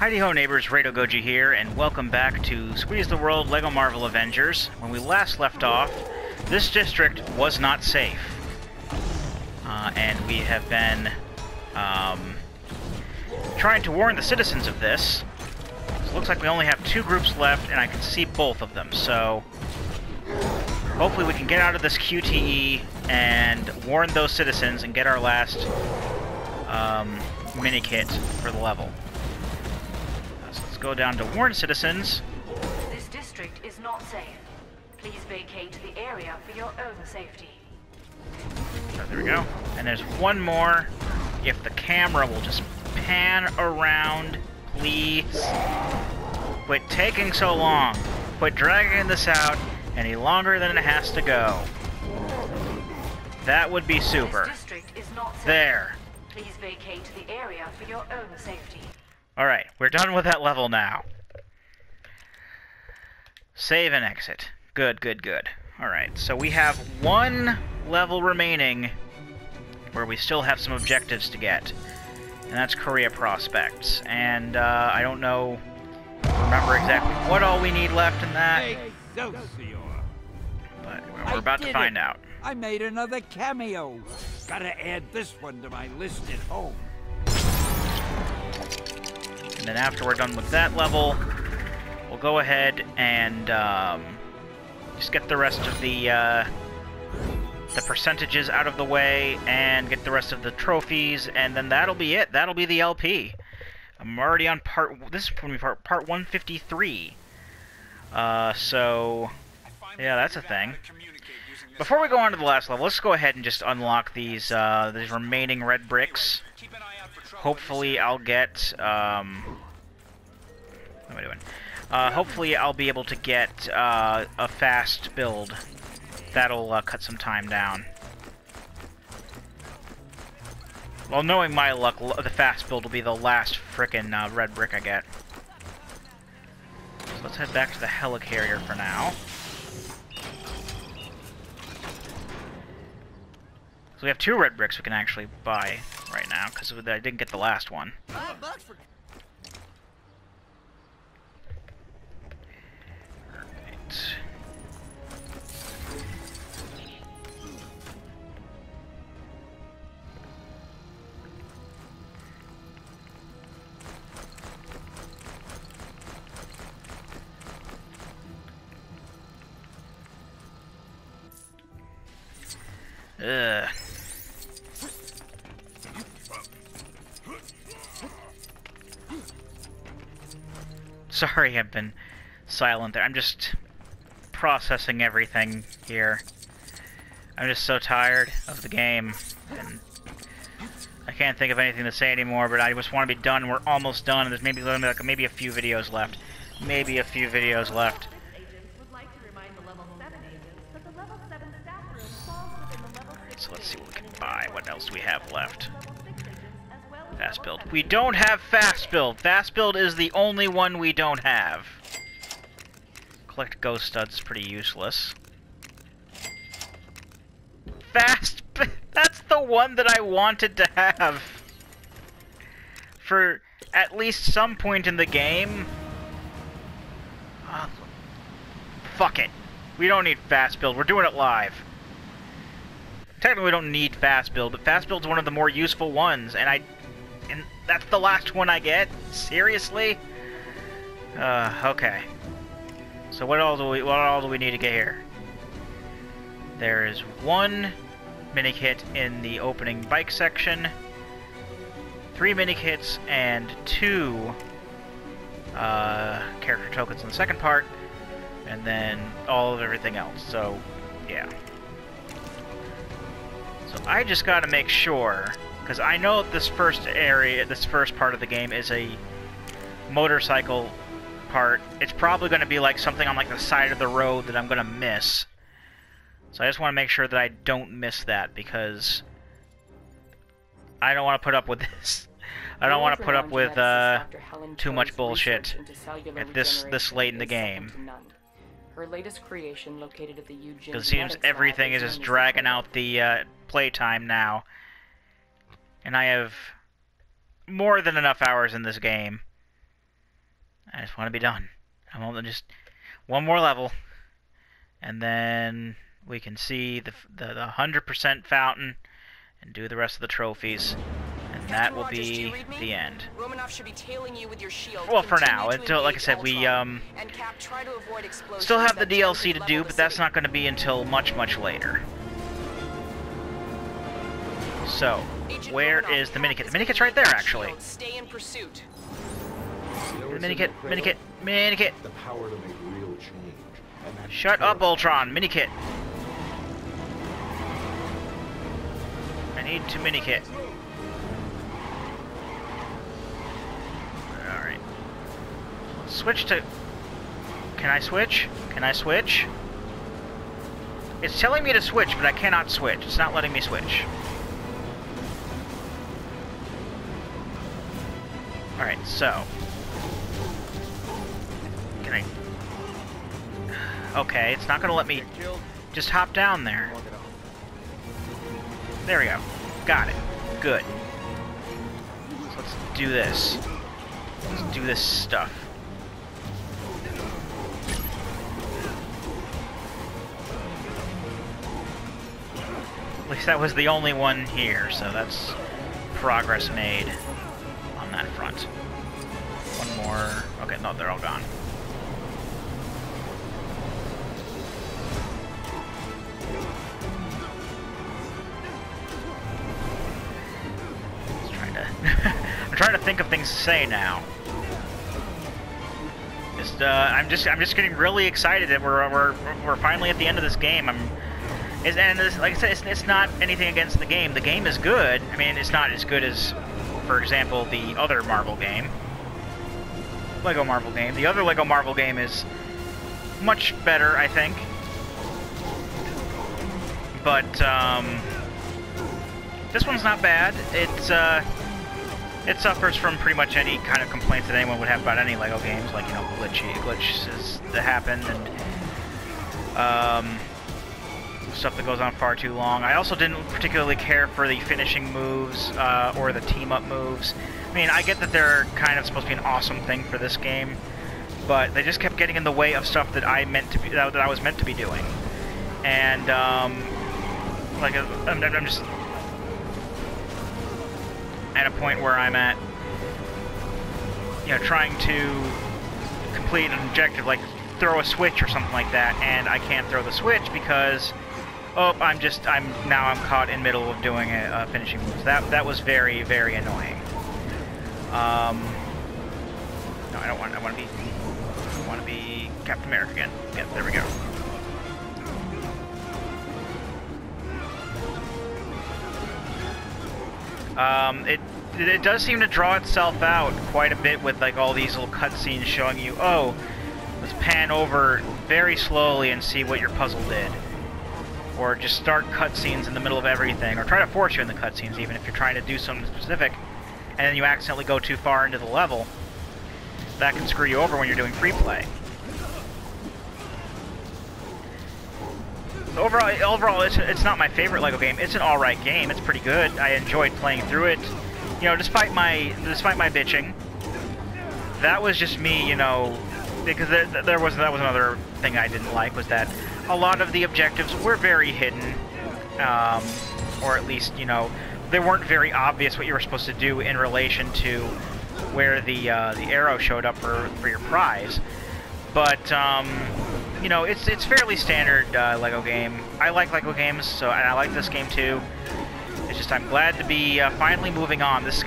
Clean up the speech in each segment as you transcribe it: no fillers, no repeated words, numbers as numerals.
Heidi-ho neighbors, Rado Goji here, and welcome back to Squeeze the World LEGO Marvel Avengers. When we last left off, this district was not safe. And we have been trying to warn the citizens of this. So it looks like we only have two groups left, and I can see both of them, so hopefully we can get out of this QTE and warn those citizens and get our last mini-kit for the level. So let's go down to warn citizens. This district is not safe. Please vacate the area for your own safety. So there we go. And there's one more. If the camera will just pan around, please. Quit taking so long. Quit dragging this out any longer than it has to go. That would be super. This district is not safe. There. Please vacate the area for your own safety. Alright, we're done with that level now. Save and exit. Good, good, good. Alright, so we have one level remaining where we still have some objectives to get. And that's Korea Prospects. And I don't remember exactly what all we need left in that. But we're about to find out. I made another cameo. Gotta add this one to my list at home. And then after we're done with that level, we'll go ahead and just get the rest of the percentages out of the way and get the rest of the trophies, and then that'll be it. That'll be the LP. I'm already on this is going to be part 153. So yeah, that's a thing. Before we go on to the last level, let's go ahead and just unlock these remaining red bricks. Hopefully I'll get, what am I doing? Hopefully I'll be able to get a fast build. That'll cut some time down. Well, knowing my luck, the fast build will be the last frickin' red brick I get. So let's head back to the helicarrier for now. So we have two red bricks we can actually buy right now, because I didn't get the last one. Alright. Ugh. Sorry I've been silent there. I'm just processing everything here. I'm just so tired of the game, and I can't think of anything to say anymore, but I just want to be done. We're almost done, and there's maybe a few videos left. Maybe a few videos left. So let's see what we can buy. What else do we have left? Fast build. We don't have fast build. Fast build is the only one we don't have. Collect ghost studs is pretty useless. Fast. That's the one that I wanted to have for at least some point in the game. Fuck it. We don't need fast build. We're doing it live. Technically, we don't need fast build, but fast build's one of the more useful ones, and that's the last one I get? Seriously? Okay. So what all do we need to get here? There is one mini-kit in the opening bike section, 3 mini-kits, and 2 character tokens in the second part, and then all of everything else. So, yeah. So I just gotta make sure, because I know this first part of the game is a motorcycle part. It's probably going to be like something on like the side of the road that I'm going to miss. So I just want to make sure that I don't miss that, because I don't want to put up with this. I don't want to put up with too much bullshit at this late in the game. Her latest creation, located at the Eugene. Because it seems everything is just dragging out the playtime now. And I have more than enough hours in this game. I just want to be done. I'm only just one more level, and then we can see the 100% fountain and do the rest of the trophies, and that will be the end. Romanov should be tailing you with your shield. Well, for now, until, like I said, we still have the DLC to do, but that's not going to be until much, much later. So, where is the minikit? The minikit's right there, actually. Stay in pursuit. Minikit, minikit, minikit. The power to make real change. And that Shut up, Ultron. Minikit. I need to minikit. Alright. Switch to... Can I switch? Can I switch? It's telling me to switch, but I cannot switch. It's not letting me switch. Alright, so... Can I... Okay, it's not gonna let me just hop down there. There we go. Got it. Good. So let's do this. Let's do this stuff. At least that was the only one here, so that's progress made on that front. One more. Okay, no, they're all gone. I'm trying to think of things to say now. I'm just getting really excited that we're finally at the end of this game. Like I said, it's not anything against the game. The game is good. I mean, it's not as good as, for example, the other Marvel game, Lego Marvel game. The other Lego Marvel game is much better, I think. But this one's not bad. It suffers from pretty much any kind of complaints that anyone would have about any Lego games, like, you know, glitches that happen, and stuff that goes on far too long. I also didn't particularly care for the finishing moves or the team-up moves. I mean, I get that they're kind of supposed to be an awesome thing for this game, but they just kept getting in the way of stuff that I was meant to be doing, and like I'm just at a point where I'm at, you know, trying to complete an objective, like throw a switch or something like that, and I can't throw the switch because, oh, I'm caught in the middle of doing a finishing move. That was very, very annoying. No, I don't want. I want to be Captain America again. Yeah, there we go. It does seem to draw itself out quite a bit with, like, all these little cutscenes showing you, oh, let's pan over very slowly and see what your puzzle did. Or just start cutscenes in the middle of everything, or try to force you in the cutscenes even if you're trying to do something specific, and then you accidentally go too far into the level. That can screw you over when you're doing free play. Overall, it's not my favorite Lego game. It's an alright game. It's pretty good. I enjoyed playing through it. You know, despite my bitching. That was just me, you know, because that was another thing I didn't like, was that a lot of the objectives were very hidden, or at least, you know, they weren't very obvious what you were supposed to do in relation to where the arrow showed up for your prize. But you know, it's fairly standard Lego game. I like Lego games, and I like this game too. It's just I'm glad to be finally moving on. This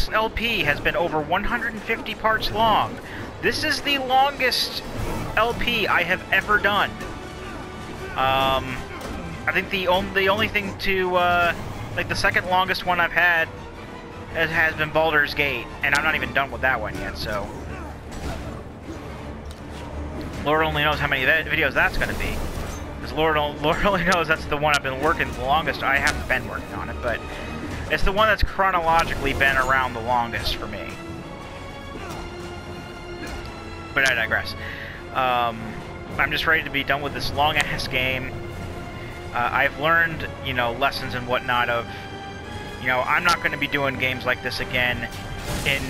LP has been over 150 parts long. This is the longest LP I have ever done. I think the only thing to like the second longest one I've had has been Baldur's Gate, and I'm not even done with that one yet. So Lord only knows how many videos that's going to be. Because Lord only knows that's the one I've been working the longest. I haven't been working on it, but it's the one that's chronologically been around the longest for me. But I digress. I'm just ready to be done with this long-ass game. I've learned, you know, lessons and whatnot of, you know, I'm not going to be doing games like this again in,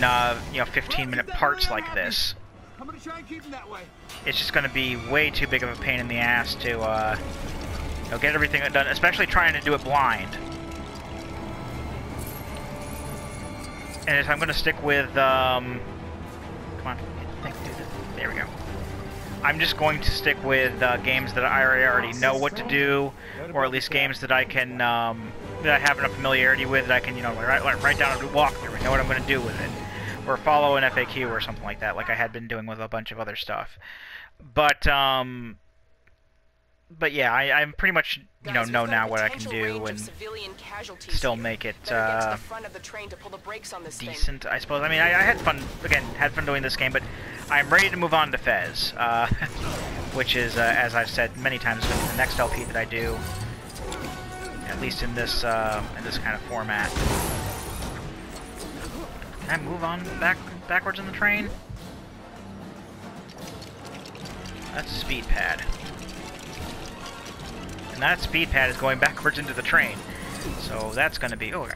you know, 15-minute parts like this. I'm gonna try and keep him that way. it's just going to be way too big of a pain in the ass to get everything done, especially trying to do it blind. And if I'm going to stick with, come on, there we go. I'm just going to stick with games that I already know what to do, or at least games that I can, that I have enough familiarity with that I can, write down a walkthrough and know what I'm going to do with it. Or follow an FAQ or something like that, like I had been doing with a bunch of other stuff. But yeah, I'm pretty much, know now what I can do and still make it decent, I suppose. I mean, I had fun doing this game, but I'm ready to move on to Fez, which is, as I've said many times, going to be the next LP that I do, at least in this kind of format. Can I move on backwards in the train? That's a speed pad. And that speed pad is going backwards into the train. So that's going to be... Oh,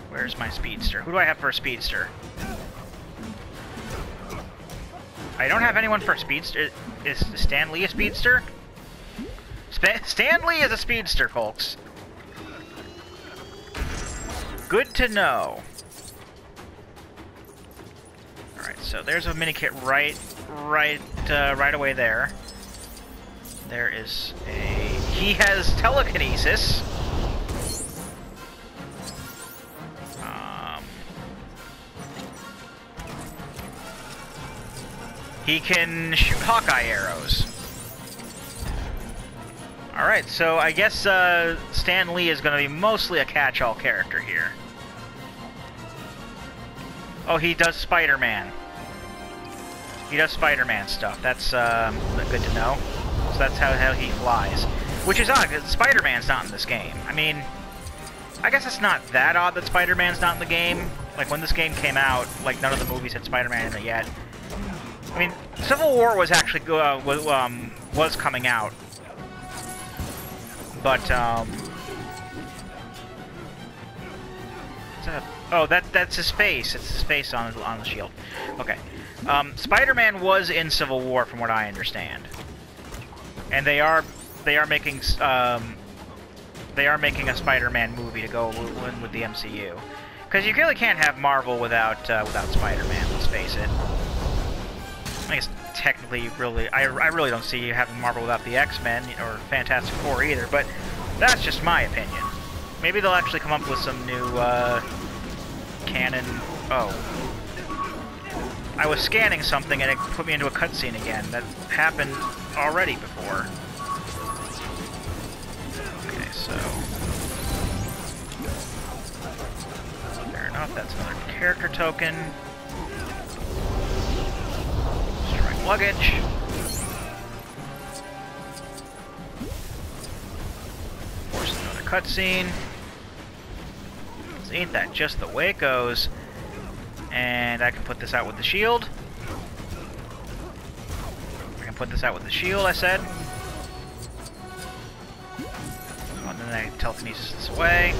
where's my speedster? Who do I have for a speedster? I don't have anyone for a speedster. Is Stan Lee a speedster? Stan Lee is a speedster, folks. Good to know. Alright, so there's a mini kit right away there. There is a... He has telekinesis. He can shoot Hawkeye arrows. Alright, so I guess Stan Lee is going to be mostly a catch-all character here. Oh, he does Spider-Man. He does Spider-Man stuff. That's good to know. So that's how he flies. Which is odd, because Spider-Man's not in this game. I mean, I guess it's not that odd that Spider-Man's not in the game. Like, when this game came out, like, none of the movies had Spider-Man in it yet. I mean, Civil War was actually was coming out. But, oh, that's his face. It's his face on the shield. Okay. Spider-Man was in Civil War, from what I understand, and they are making a Spider-Man movie to go in with the MCU, because you really can't have Marvel without Spider-Man. Let's face it. I guess technically, I really don't see you having Marvel without the X-Men or Fantastic Four either, but that's just my opinion. Maybe they'll actually come up with some new canon. Oh. I was scanning something and it put me into a cutscene again. That happened already before. Okay, so... Fair enough, that's another character token. Destroy luggage. Force another cutscene. Ain't that just the way it goes? And I can put this out with the shield. I can put this out with the shield, I said. Oh, and then I telekinesis this away.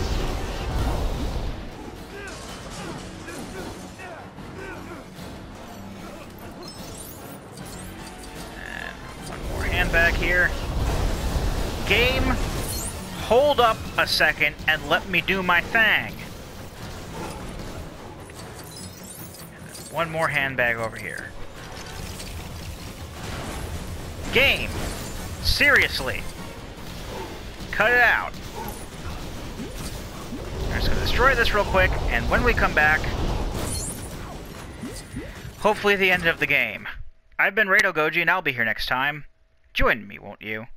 And one more handbag here. Game, hold up a second and let me do my thing. One more handbag over here. Game! Seriously! Cut it out! I'm just gonna destroy this real quick, and when we come back, hopefully the end of the game. I've been Rado Goji, and I'll be here next time. Join me, won't you?